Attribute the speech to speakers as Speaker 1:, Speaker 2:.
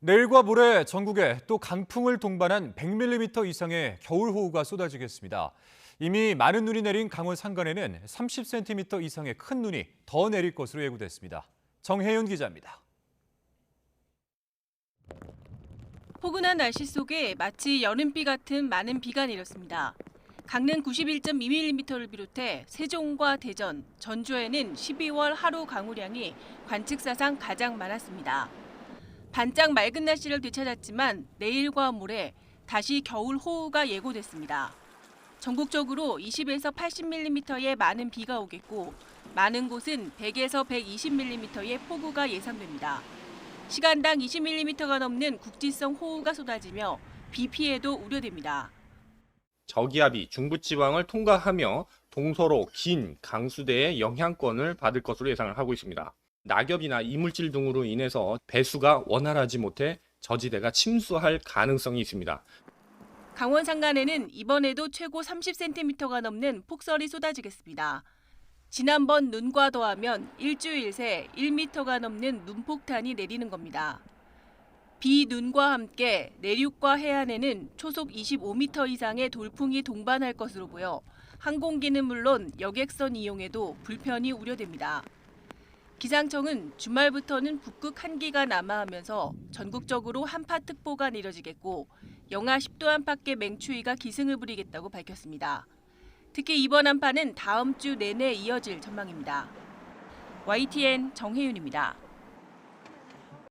Speaker 1: 내일과 모레 전국에 또 강풍을 동반한 100mm 이상의 겨울호우가 쏟아지겠습니다. 이미 많은 눈이 내린 강원 산간에는 30cm 이상의 큰 눈이 더 내릴 것으로 예고됐습니다. 정혜윤 기자입니다.
Speaker 2: 포근한 날씨 속에 마치 여름비 같은 많은 비가 내렸습니다. 강릉 91.2mm를 비롯해 세종과 대전, 전주에는 12월 하루 강우량이 관측사상 가장 많았습니다. 반짝 맑은 날씨를 되찾았지만 내일과 모레 다시 겨울 호우가 예고됐습니다. 전국적으로 20에서 80mm의 많은 비가 오겠고 많은 곳은 100에서 120mm의 폭우가 예상됩니다. 시간당 20mm가 넘는 국지성 호우가 쏟아지며 비 피해도 우려됩니다.
Speaker 3: 저기압이 중부지방을 통과하며 동서로 긴 강수대의 영향권을 받을 것으로 예상을 하고 있습니다. 낙엽이나 이물질 등으로 인해서 배수가 원활하지 못해 저지대가 침수할 가능성이 있습니다.
Speaker 2: 강원 산간에는 이번에도 최고 30cm가 넘는 폭설이 쏟아지겠습니다. 지난번 눈과 더하면 일주일 새 1m가 넘는 눈폭탄이 내리는 겁니다. 비, 눈과 함께 내륙과 해안에는 초속 25m 이상의 돌풍이 동반할 것으로 보여 항공기는 물론 여객선 이용에도 불편이 우려됩니다. 기상청은 주말부터는 북극 한기가 남하하면서 전국적으로 한파특보가 내려지겠고 영하 10도 안팎의 맹추위가 기승을 부리겠다고 밝혔습니다. 특히 이번 한파는 다음 주 내내 이어질 전망입니다. YTN 정혜윤입니다.